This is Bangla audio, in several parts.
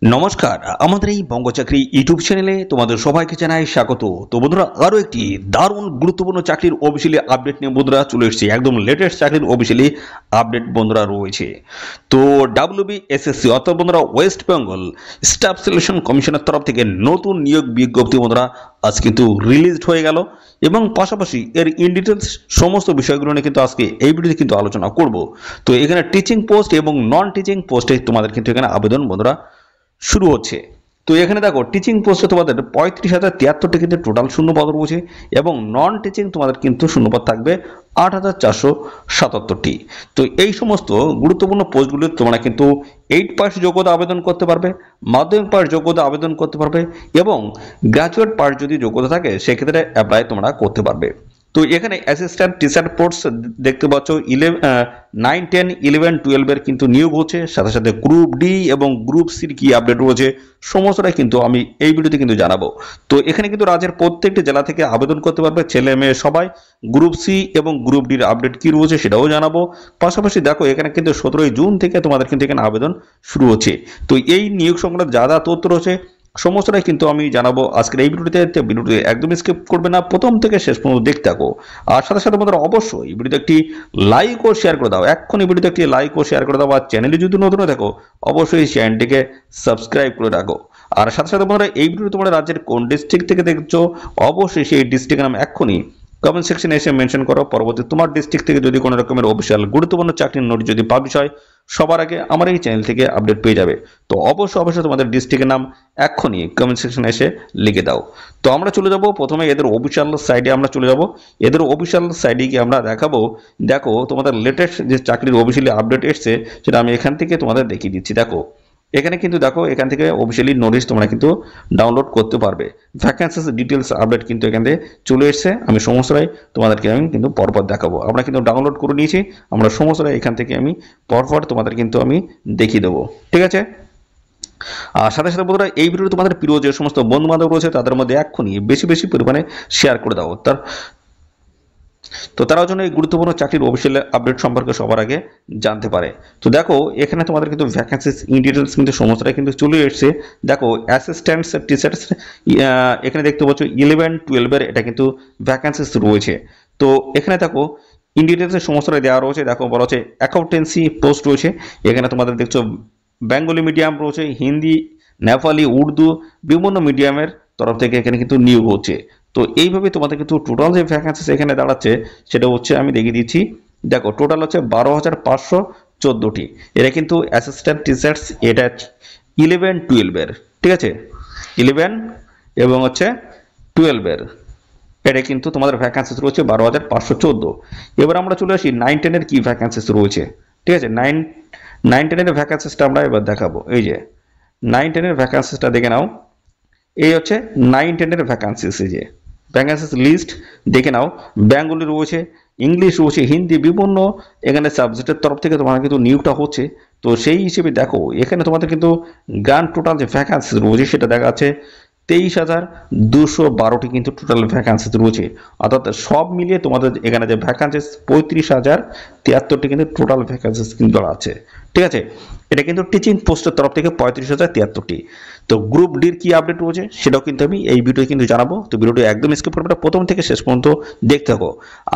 নমস্কার, আমাদের এই বঙ্গচাকরি ইউটিউব চ্যানেলে তোমাদের সবাইকে জানাই স্বাগত। তো বন্ধুরা, আরো একটি দারুণ গুরুত্বপূর্ণ চাকরির অফিসিয়ালি আপডেট নিয়ে বন্ধুরা চলে এসেছে। একদম লেটেস্ট চাকরির অফিসিয়ালি আপডেট বন্ধুরা রয়েছে। তো WBSSC অর্থাৎ বন্ধুরা ওয়েস্ট বেঙ্গল স্টাফ সিলেকশন কমিশনের তরফ থেকে নতুন নিয়োগ বিজ্ঞপ্তি বন্ধুরা আজ কিন্তু রিলিজড হয়ে গেল, এবং পাশাপাশি এর ইন ডিটেলস সমস্ত বিষয়গুলো নিয়ে কিন্তু আজকে এই ভিডিওতে কিন্তু আলোচনা করব। তো এখানে টিচিং পোস্ট এবং নন টিচিং পোস্টে তোমাদের কিন্তু এখানে আবেদন বন্ধুরা শুরু হচ্ছে। তো এখানে দেখো, টিচিং পোস্টে তোমাদের 35,073টি কিন্তু টোটাল শূন্যপদ রয়েছে, এবং নন টিচিং তোমাদের কিন্তু শূন্যপদ থাকবে 8,477টি। তো এই সমস্ত গুরুত্বপূর্ণ পোস্টগুলি তোমরা কিন্তু 8 পাস যোগ্যতা আবেদন করতে পারবে, মাধ্যমিক পাস যোগ্যতা আবেদন করতে পারবে, এবং গ্রাজুয়েট পাস যদি যোগ্যতা থাকে সেক্ষেত্রে অ্যাপ্লাই তোমরা করতে পারবে। তো এখানে অ্যাসিস্ট্যান্ট টিচার পোস্ট দেখতে পাচ্ছ 9, 10, 11, 12 এর কিন্তু নিয়োগ হচ্ছে। সাথে সাথে গ্রুপ ডি এবং গ্রুপ সির কি আপডেট রয়েছে সমস্তটাই কিন্তু আমি এই ভিডিওতে কিন্তু জানাবো। তো এখানে কিন্তু রাজ্যের প্রত্যেকটি জেলা থেকে আবেদন করতে পারবে ছেলে মেয়ে সবাই। গ্রুপ সি এবং গ্রুপ ডির আপডেট কি রয়েছে সেটাও জানাবো। পাশাপাশি দেখো, এখানে কিন্তু 17 জুন থেকে তোমাদের কিন্তু এখানে আবেদন শুরু হচ্ছে। তো এই নিয়োগ সংক্রান্ত যা যা তথ্য রয়েছে সমস্তটাই কিন্তু আমি জানাবো আজকের এই ভিডিওতে। ভিডিওটি একদম স্কিপ করবে না, প্রথম থেকে শেষ পর্যন্ত দেখতে থাকো। আর সাথে সাথে বন্ধুরা অবশ্যই এই ভিডিওতে একটি লাইক ও শেয়ার করে দাও। এক্ষুনি ভিডিওতে একটি লাইক ও শেয়ার করে দাও। আর চ্যানেলে যদি নতুন হয়ে থাকো অবশ্যই চ্যানেলটিকে সাবস্ক্রাইব করে রাখো। আর সাথে সাথে বন্ধুরা এই ভিডিও তোমরা রাজ্যের কোন ডিস্ট্রিক্ট থেকে দেখছো অবশ্যই সেই ডিস্ট্রিক্টের নাম এক্ষুনি কমেন্ট সেকশনে এসে মেনশন করো। পরবর্তী তোমার ডিস্ট্রিক্ট থেকে যদি কোনো রকমের অফিসিয়াল গুরুত্বপূর্ণ চাকরির নোট যদি পাবলিশ হয় সবার আগে আমার এই চ্যানেল থেকে আপডেট পেয়ে যাবে। তো অবশ্যই তোমাদের ডিস্ট্রিক্টের নাম এক্ষুনি কমেন্ট সেকশনে এসে লিখে দাও। তো আমরা চলে যাব প্রথমে এদের অফিসিয়াল সাইডে। আমরা চলে যাব এদের অফিসিয়াল সাইডে গিয়ে আমরা দেখাবো। দেখো, তোমাদের লেটেস্ট যে চাকরির অফিসিয়ালি আপডেট এসছে সেটা আমি এখান থেকে তোমাদের দেখিয়ে দিচ্ছি। দেখো, এখানে কিন্তু দেখো, এখান থেকে অফিসিয়ালি নোটিশ তোমরা কিন্তু ডাউনলোড করতে পারবে। ভ্যাকেন্সিস ডিটেলস আপডেট কিন্তু এখান থেকে চলে এসেছে। আমি সমস্তটাই তোমাদেরকে আমি কিন্তু পরপর দেখাবো। আমরা কিন্তু ডাউনলোড করে নিয়েছি, আমরা সমস্তটাই এখান থেকে আমি পরপর তোমাদের কিন্তু আমি দেখিয়ে দেবো। ঠিক আছে। আর সাথে সাথে বন্ধুরা এই ভিডিও তোমাদের প্রিয় যে সমস্ত বন্ধু বান্ধব রয়েছে তাদের মধ্যে এক্ষুনি বেশি বেশি পরিমাণে শেয়ার করে দাও। তারাও যেন এই গুরুত্বপূর্ণ চাকরির অফিসিয়াল আপডেট সম্পর্কে সবার আগে জানতে পারে। তো দেখো, এখানে তোমাদের কিন্তু ভ্যাকেন্সিস ইন ডিটেলস কিন্তু সমস্তটাই কিন্তু চলে এসেছে। দেখো, অ্যাসিস্ট্যান্টস টিচার্স এখানে দেখতে পাচ্ছ 11, 12 এর এটা কিন্তু ভ্যাকেন্সিস রয়েছে। তো এখানে দেখো ইন ডিটেলসের সমস্তটাই দেওয়া রয়েছে। দেখো, বলা হচ্ছে অ্যাকাউন্টেন্সি পোস্ট রয়েছে। এখানে তোমাদের দেখছো বেঙ্গলি মিডিয়াম রয়েছে, হিন্দি, নেপালি, উর্দু বিভিন্ন মিডিয়ামের তরফ থেকে এখানে কিন্তু নিয়োগ হচ্ছে। তো এইভাবে তোমাদের কিন্তু টোটাল যে ভ্যাকেন্সিস এখানে দাঁড়াচ্ছে সেটা হচ্ছে আমি দেখিয়ে দিচ্ছি। দেখো, টোটাল হচ্ছে 12,514টি। এটা কিন্তু অ্যাসিস্ট্যান্ট টিচার্স, এটা 11, 12 এর। ঠিক আছে, 11 এবং হচ্ছে 12 এর এটা কিন্তু তোমাদের ভ্যাকেন্সিস রয়েছে 12,514। এবার আমরা চলে আসি 9, 10 এর কি ভ্যাকেন্সিস রয়েছে। ঠিক আছে, 9, 10 এর ভ্যাকেন্সিসটা আমরা এবার দেখাবো। এই যে 9, 10 এর ভ্যাকেন্সিসটা দেখে নাও। এই হচ্ছে 9, 10 এর ভ্যাকেন্সিস। এই যে ভ্যাকেন্সিস লিস্ট দেখে নাও। বেঙ্গলি রয়েছে, ইংলিশ রয়েছে, হিন্দি, বিভিন্ন এখানে সাবজেক্টের তরফ থেকে তোমার কিন্তু নিয়োগটা হচ্ছে। তো সেই হিসেবে দেখো, এখানে তোমাদের কিন্তু গ্রান্ড টোটাল যে ভ্যাকেন্সিস রয়েছে সেটা দেখা যাচ্ছে 23,212টি কিন্তু টোটাল ভ্যাকেন্সিস রয়েছে। অর্থাৎ সব মিলিয়ে তোমাদের এখানে যে ভ্যাকেন্সিস 35,073টি কিন্তু টোটাল ভ্যাকেন্সিস কিন্তু আছে। ঠিক আছে, এটা কিন্তু টিচিং পোস্টের তরফ থেকে 35,073টি। তো গ্রুপ ডির কি আপডেট রয়েছে সেটাও কিন্তু আমি এই ভিডিওতে কিন্তু জানাবো। তো ভিডিওটি একদম স্কিপ করবে না, প্রথম থেকে শেষ পর্যন্ত দেখতে থাকো।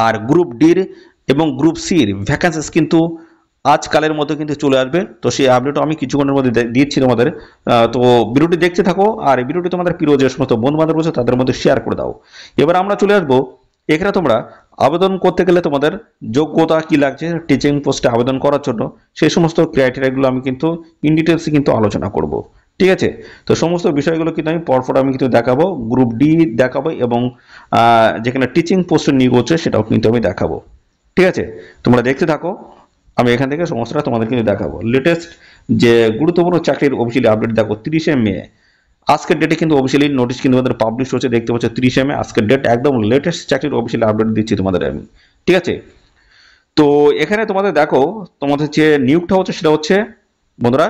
আর গ্রুপ ডির এবং গ্রুপ সির ভ্যাকেন্সিস কিন্তু আজকালের মধ্যে কিন্তু চলে আসবে। তো সেই আপডেটও আমি কিছুক্ষণের মধ্যে দিচ্ছি তোমাদের। তো ভিডিওটি দেখতে থাকো, আর এই ভিডিওটি তোমাদের প্রিয় যে সমস্ত বন্ধু বান্ধব রয়েছে তাদের মধ্যে শেয়ার করে দাও। এবার আমরা চলে আসবো, এখানে তোমরা আবেদন করতে গেলে তোমাদের যোগ্যতা কি লাগছে টিচিং পোস্টে আবেদন করার জন্য সেই সমস্ত ক্রাইটেরিয়াগুলো আমি কিন্তু ইন ডিটেলসে কিন্তু আলোচনা করব। ঠিক আছে, তো সমস্ত বিষয়গুলো কিন্তু আমি পরপর আমি কিন্তু দেখাবো। গ্রুপ ডি দেখাবো, এবং যেখানে টিচিং পোস্টের নিয়োগ হচ্ছে সেটাও কিন্তু আমি দেখাবো। ঠিক আছে, তোমরা দেখতে থাকো। আমি এখান থেকে সমস্তটা তোমাদের কিন্তু দেখাবো। লেটেস্ট যে গুরুত্বপূর্ণ চাকরির অফিসিয়ালি আপডেট দেখো 30শে মে আজকের ডেটে কিন্তু অফিসিয়ালি নোটিশ কিন্তু আমাদের পাবলিশ হচ্ছে। দেখতে পাচ্ছ 30শে মে আজকের ডেট, একদম লেটেস্ট চাকরির অফিসিয়ালি আপডেট দিচ্ছি তোমাদের আমি। ঠিক আছে, তো এখানে তোমাদের দেখো, তোমাদের যে নিয়োগটা হচ্ছে সেটা হচ্ছে বন্ধুরা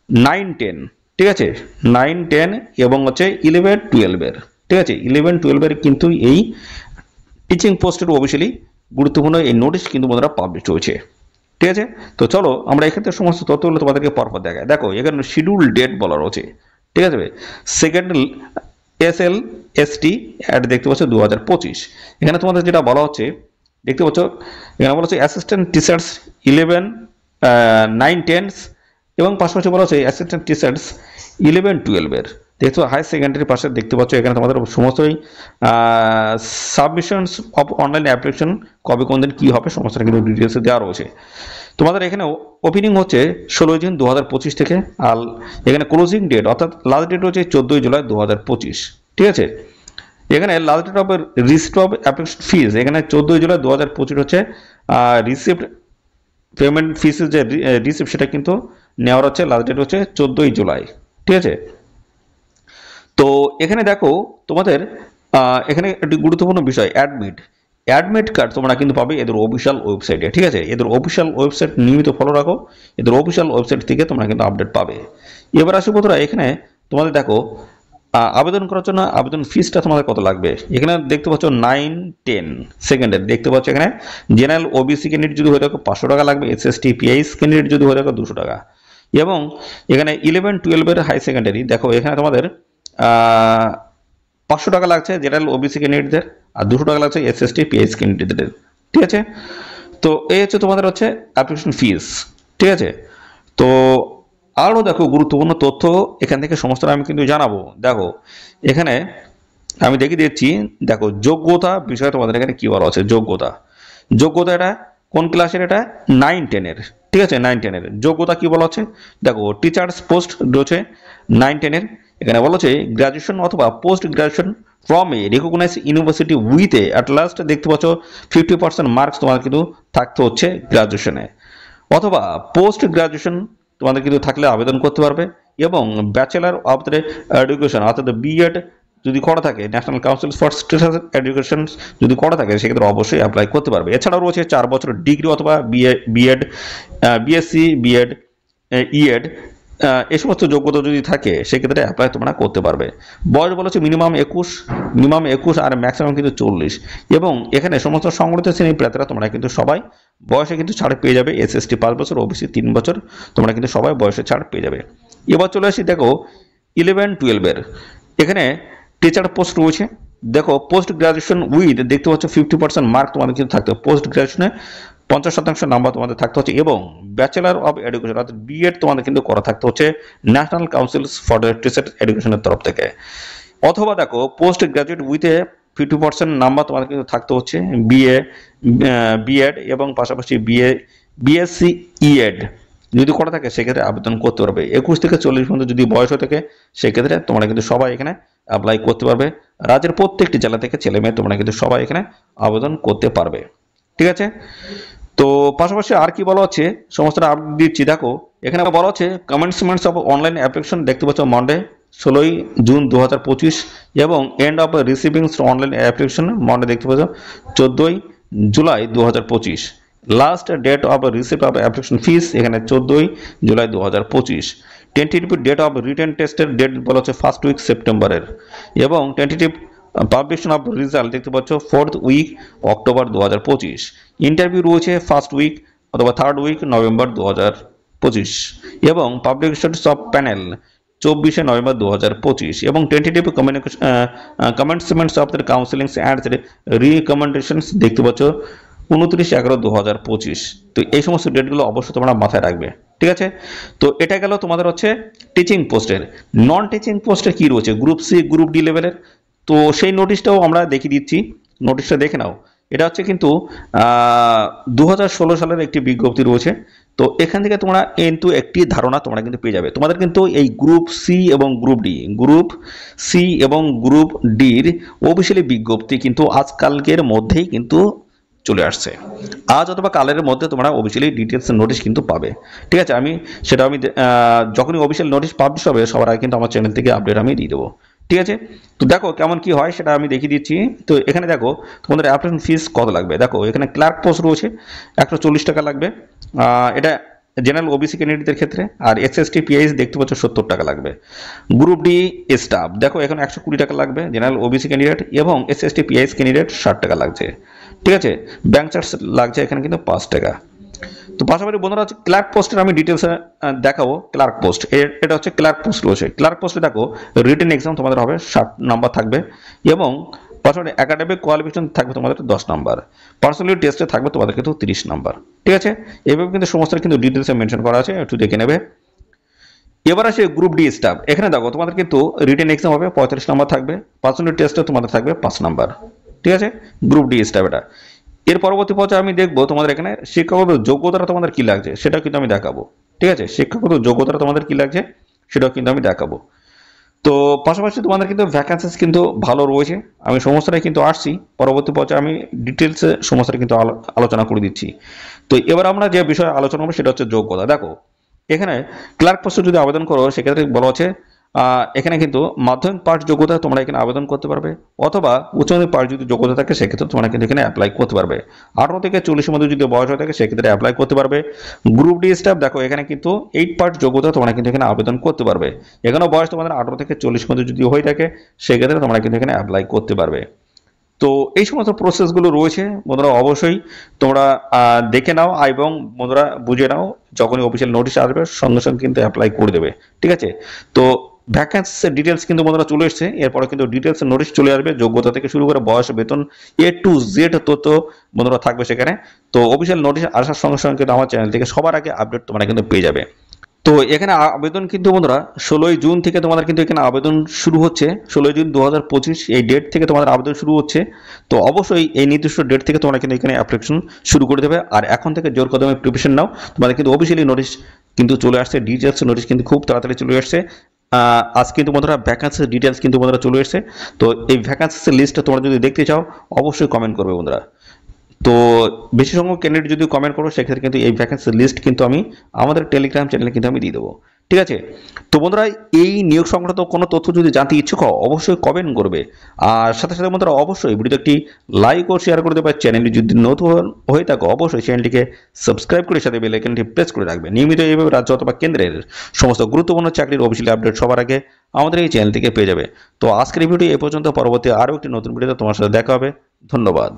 9, 10। ঠিক আছে, 9, 10 এবং হচ্ছে 11, 12 এর। ঠিক আছে, 11, 12 এর কিন্তু এই টিচিং পোস্টের অফিসিয়ালি গুরুত্বপূর্ণ এই নোটিশ কিন্তু বন্ধুরা পাবলিশ হয়েছে। ঠিক আছে। তো চলো আমরা এক্ষেত্রে সমস্ত তথ্যগুলো তোমাদেরকে পরপর দেখাই। দেখো এখানে শিডিউল ডেট বলা রয়েছে, ঠিক আছে। সেকেন্ড SL ST অ্যাড দেখতে পাচ্ছ 2025। এখানে তোমাদের যেটা বলা হচ্ছে দেখতে পাচ্ছ, এখানে বলা হচ্ছে অ্যাসিস্ট্যান্ট টিচার্স 11 9 10 এবং পাশাপাশি বলা হচ্ছে অ্যাসিস্ট্যান্ট টিচার্স 11 12 এর। দেখছো হাই সেকেন্ডারি পাশে দেখতে পাচ্ছ এখানে তোমাদের সমস্তই সাবমিশনস অফ অনলাইন অ্যাপ্লিকেশন কবে কোন দিন কী হবে সমস্তটা কিন্তু ডিটেলসে দেওয়া রয়েছে। তোমাদের এখানে ওপেনিং হচ্ছে 16 জুন 2025 থেকে, আর এখানে ক্লোজিং ডেট অর্থাৎ লাস্ট ডেট হচ্ছে 14 জুলাই 2025, ঠিক আছে। এখানে last date of receipt of application fees এখানে 14 জুলাই 2025 হচ্ছে রিসিপ্ট পেমেন্ট ফিসের যে রিসিপ্ট সেটা কিন্তু নেওয়ার হচ্ছে লাস্ট ডেট হচ্ছে 14 জুলাই, ঠিক আছে। তো এখানে দেখো তোমাদের এখানে একটি গুরুত্বপূর্ণ বিষয় অ্যাডমিট কার্ড তোমরা কিন্তু পাবে এদের অফিসিয়াল ওয়েবসাইটে, ঠিক আছে। এদের অফিসিয়াল ওয়েবসাইট নিয়মিত ফলো রাখো, এদের অফিসিয়াল ওয়েবসাইট থেকে তোমরা কিন্তু আপডেট পাবে। এবার আসি বন্ধুরা, এখানে তোমাদের দেখো আবেদন করার জন্য আবেদন ফিসটা তোমাদের কত লাগবে। এখানে দেখতে পাচ্ছ 9 10 সেকেন্ডের দেখতে পাচ্ছ এখানে জেনারেল OBC ক্যান্ডিডেট যদি হয়ে থাকে 500 টাকা লাগবে, SST PIS ক্যান্ডিডেট যদি হয়ে থাকে 200 টাকা, এবং এখানে 11 12 এর হাই সেকেন্ডারি দেখো এখানে তোমাদের 500 টাকা লাগছে জেনারেল OBC ক্যান্ডিডেটদের, আর 200 টাকা লাগছে SST PIS ক্যান্ডিডেটদের, ঠিক আছে। তো এই হচ্ছে তোমাদের হচ্ছে অ্যাপ্লিকেশন ফিস, ঠিক আছে। তো আরও দেখো গুরুত্বপূর্ণ তথ্য এখান থেকে সমস্তটা আমি কিন্তু জানাবো। দেখো এখানে আমি দেখিয়ে দিচ্ছি, দেখো যোগ্যতা বিষয়ে তোমাদের এখানে কি বলা আছে। যোগ্যতা এটা কোন ক্লাসের, এটা 9 10 এর, ঠিক আছে। 9 10 এর যোগ্যতা কি বলা আছে, দেখো টিচার্স পোস্ট রয়েছে 9 10 এর। এখানে বলা হচ্ছে গ্রাজুয়েশন অথবা post graduation from a recognise university with a at last দেখতে পাচ্ছ 50% মার্কস তোমার কিন্তু থাকতে হচ্ছে গ্রাজুয়েশনে, অথবা পোস্ট গ্রাজুয়েশন তোমাদের কিন্তু থাকলে আবেদন করতে পারবে, এবং ব্যাচেলার অফ দ্য এডুকেশন অর্থাৎ B.Ed যদি করা থাকে, national council for state education যদি করা থাকে সেক্ষেত্রে অবশ্যই অ্যাপ্লাই করতে পারবে। এছাড়াও রয়েছে 4 বছর ডিগ্রি অথবা B.Ed BSc B.Ed E.Ed এই সমস্ত যোগ্যতা যদি থাকে সেক্ষেত্রে অ্যাপ্লাই তোমরা করতে পারবে। বয়স বলা হচ্ছে মিনিমাম 21 আর ম্যাক্সিমাম কিন্তু 40, এবং এখানে সমস্ত সংগঠিত শ্রেণীর প্রার্থীরা তোমরা কিন্তু সবাই বয়সে কিন্তু ছাড় পেয়ে যাবে। SST 5 বছর, OBC 3 বছর, তোমরা কিন্তু সবাই বয়সে ছাড় পেয়ে যাবে। এবার চলে আসি দেখো 11 12 এর এখানে টিচার পোস্ট রয়েছে। দেখো পোস্ট গ্রাজুয়েশন উইথ দেখতে পাচ্ছ 50% মার্ক তোমাদের কিন্তু থাকতে হবে, পোস্ট গ্রাজুয়েশনে 50% নাম্বার তোমাদের থাকতে হচ্ছে, এবং ব্যাচেলার অফ এডুকেশন অর্থাৎ B.Ed তোমাদের কিন্তু করা থাকতে হচ্ছে ন্যাশনাল কাউন্সিল ফর টিচার এডুকেশনের তরফ থেকে, অথবা দেখো post graduate with a 50% number তোমাদের কিন্তু থাকতে হচ্ছে B.Ed এবং পাশাপাশি BSc E.Ed যদি করা থাকে সেক্ষেত্রে আবেদন করতে পারবে। 21 থেকে 40 পর্যন্ত যদি বয়স হয়ে থাকে সেক্ষেত্রে তোমরা কিন্তু সবাই এখানে অ্যাপ্লাই করতে পারবে। রাজ্যের প্রত্যেকটি জেলা থেকে ছেলে মেয়ে তোমরা কিন্তু সবাই এখানে আবেদন করতে পারবে, ঠিক আছে। তো পাশাপাশি আর কি বলা হচ্ছে সমস্তটা আপডেট দিচ্ছি। দেখো এখানে বলা হচ্ছে কমেন্সমেন্টস অফ অনলাইন অ্যাপ্লিকেশন দেখতে পাচ্ছ মন্ডে 16 জুন 2025, এবং end of receiving online application Monday দেখতে পাচ্ছ 14 জুলাই 2025। Last date of receipt of application fees এখানে 14 জুলাই 2025। টেন্টেটিভ ডেট অফ রিটেন টেস্টের ডেট বলা হচ্ছে 1st উইক সেপ্টেম্বরের, এবং টেন্টেটিভ পাবলিকেশন অফ রেজাল্ট দেখতে পাচ্ছ 4th উইক অক্টোবর 2025। ইন্টারভিউ রয়েছে 1st উইক অথবা 3rd উইক নভেম্বর 2025, এবং পাবলিকেশন অফ প্যানেল 24 নভেম্বর 2025, এবং tentative commencements of the counselling and recommendations দেখতে পাচ্ছ 29/11/2025। তো এই সমস্ত ডেটগুলো অবশ্যই তোমরা মাথায় রাখবে, ঠিক আছে। তো এটা গেল তোমাদের হচ্ছে টিচিং পোস্টের। নন টিচিং পোস্টে কি রয়েছে, গ্রুপ সি গ্রুপ ডি লেভেলের। তো সেই নোটিশটাও আমরা দেখিয়ে দিচ্ছি, নোটিশটা দেখে নাও। এটা হচ্ছে কিন্তু 2016 সালের একটি বিজ্ঞপ্তি রয়েছে। তো এখান থেকে তোমরা কিন্তু একটি ধারণা তোমরা কিন্তু পেয়ে যাবে। তোমাদের কিন্তু এই গ্রুপ সি এবং গ্রুপ ডির অফিসিয়ালি বিজ্ঞপ্তি কিন্তু আজকালকের মধ্যেই কিন্তু চলে আসছে। আজ অথবা কালের মধ্যে তোমরা অফিসিয়ালি ডিটেলস নোটিশ কিন্তু পাবে, ঠিক আছে। আমি যখনই অফিসিয়াল নোটিশ পাবলিশ হবে সবার আগে কিন্তু আমার চ্যানেল থেকে আপডেট আমি দিয়ে দেবো, ঠিক আছে। তো দেখো কেমন কি হয় সেটা আমি দেখিয়ে দিচ্ছি। তো এখানে দেখো তোমাদের অ্যাপ্লিকেশন ফিস কত লাগবে। দেখো এখানে ক্লার্ক পোস্ট রয়েছে 140 টাকা লাগবে, এটা জেনারেল OBC ক্যান্ডিডেটদের ক্ষেত্রে, আর SST PIS দেখতে পাচ্ছ 70 টাকা লাগবে। গ্রুপ ডি স্টাফ দেখো এখানে 120 টাকা লাগবে জেনারেল OBC ক্যান্ডিডেট, এবং SST PIS ক্যান্ডিডেট 60 টাকা লাগছে, ঠিক আছে। ব্যাংক চার্জ লাগছে এখানে কিন্তু 5 টাকা। তো পাশাপাশি বন্ধুরা হচ্ছে ক্লার্ক পোস্টের আমি ডিটেলসে দেখাবো। ক্লার্ক পোস্ট এটা হচ্ছে ক্লার্ক পোস্ট রয়েছে। ক্লার্ক পোস্টে দেখো রিটেন এক্সাম তোমাদের হবে 60 নাম্বার থাকবে এবং পাশাপাশি একাডেমিক কোয়ালিফিকেশন থাকবে তোমাদের 10 নাম্বার, পার্সোনালিটি টেস্টে থাকবে তোমাদের কিন্তু 30 নাম্বার। ঠিক আছে, এইভাবে কিন্তু সমস্ত কিন্তু ডিটেলসে মেনশন করা আছে, একটু দেখে নেবে। এবার আসে গ্রুপ ডি স্টাফ। এখানে দেখো তোমাদের কিন্তু রিটেন এক্সাম হবে 45 নাম্বার থাকবে, পার্সোনালিটি টেস্টে তোমাদের থাকবে 5 নাম্বার। ঠিক আছে, গ্রুপ ডি স্টাফ এটা। এর পরবর্তী পর্যায়ে আমি দেখবো তোমাদের এখানে শিক্ষাগত যোগ্যতাটা তোমাদের কি লাগছে সেটাও কিন্তু আমি দেখাবো। ঠিক আছে, শিক্ষাগত যোগ্যতাটা তোমাদের কি লাগছে সেটাও কিন্তু আমি দেখাবো। তো পাশাপাশি তোমাদের কিন্তু ভ্যাকান্সিস কিন্তু ভালো রয়েছে, আমি সমস্তটাই কিন্তু আসছি, পরবর্তী পর্যায়ে আমি ডিটেলসে সমস্তটা কিন্তু আলোচনা করে দিচ্ছি। তো এবার আমরা যে বিষয়ে আলোচনা করবো সেটা হচ্ছে যোগ্যতা। দেখো এখানে ক্লার্ক পোস্টে যদি আবেদন করো সেক্ষেত্রে বলা হচ্ছে এখানে কিন্তু মাধ্যমিক পাস যোগ্যতা তোমরা এখানে আবেদন করতে পারবে, অথবা উচ্চ মাধ্যমিক পাস যদি যোগ্যতা থাকে সেক্ষেত্রে তোমরা কিন্তু এখানে অ্যাপ্লাই করতে পারবে। 18 থেকে 40 মধ্যে যদি বয়স হয়ে থাকে সেক্ষেত্রে অ্যাপ্লাই করতে পারবে। গ্রুপ ডি স্টাফ দেখো এখানে কিন্তু 8 পাস যোগ্যতা তোমরা কিন্তু এখানে আবেদন করতে পারবে। এখানেও বয়স তোমাদের 18 থেকে 40 মধ্যে যদি হয়ে থাকে সেক্ষেত্রে তোমরা কিন্তু এখানে অ্যাপ্লাই করতে পারবে। তো এই সমস্ত প্রসেসগুলো রয়েছে বন্ধুরা, অবশ্যই তোমরা দেখে নাও এবং বন্ধুরা বুঝে নাও, যখনই অফিসিয়াল নোটিশ আসবে সঙ্গে সঙ্গে কিন্তু অ্যাপ্লাই করে দেবে। ঠিক আছে, তো ভ্যাকেন্সির ডিটেলস কিন্তু বন্ধুরা চলে এসেছে, এরপরে কিন্তু ডিটেলস নোটিশ চলে আসবে, যোগ্যতা থেকে শুরু করে বয়স, বেতন, A to Z তথ্য বন্ধুরা থাকবে সেখানে। তো অফিসিয়াল নোটিশ আসার সঙ্গে সঙ্গে কিন্তু আমার চ্যানেল থেকে সবার আগে আপডেট তোমরা কিন্তু পেয়ে যাবে। তো এখানে আবেদন কিন্তু বন্ধুরা 16 জুন থেকে তোমাদের কিন্তু এখানে আবেদন শুরু হচ্ছে। 16 জুন 2025 এই ডেট থেকে তোমাদের আবেদন শুরু হচ্ছে। তো অবশ্যই এই নির্দিষ্ট ডেট থেকে তোমরা কিন্তু এখানে অ্যাপ্লিকেশন শুরু করে দেবে, আর এখন থেকে জোর কদমে প্রিপারেশন নাও। তোমাদের কিন্তু অফিসিয়ালি নোটিশ কিন্তু চলে আসছে, ডিটেলস নোটিশ কিন্তু খুব তাড়াতাড়ি চলে আসছে। আজ কিন্তু বন্ধুরা ভ্যাকান্সির ডিটেলস কিন্তু বন্ধুরা চলে এসছে। তো এই ভ্যাকান্সির লিস্টটা তোমরা যদি দেখতে চাও অবশ্যই কমেন্ট করবে বন্ধুরা। তো বেশি সংখ্যক ক্যান্ডিডেট যদি কমেন্ট করো সেক্ষেত্রে কিন্তু এই ভ্যাকেন্সি লিস্ট কিন্তু আমি আমাদের টেলিগ্রাম চ্যানেলে কিন্তু আমি দিয়ে দেবো। ঠিক আছে, তো বন্ধুরা এই নিয়োগ সংক্রান্ত কোনো তথ্য যদি জানতে ইচ্ছুক হও অবশ্যই কমেন্ট করবে, আর সাথে সাথে বন্ধুরা অবশ্যই ভিডিওতে একটি লাইক ও শেয়ার করে দেবে। চ্যানেলটি যদি নতুন হয়ে থাকো অবশ্যই চ্যানেলটিকে সাবস্ক্রাইব করে সাথে বেল আইকনটি প্রেস করে রাখবে। নিয়মিত এইভাবে রাজ্য অথবা কেন্দ্রের সমস্ত গুরুত্বপূর্ণ চাকরির অফিসিয়াল আপডেট সবার আগে আমাদের এই চ্যানেল থেকে পেয়ে যাবে। তো আজকের ভিডিও এই পর্যন্ত, পরবর্তী আরও একটি নতুন ভিডিওতে তোমার সাথে দেখা হবে। ধন্যবাদ।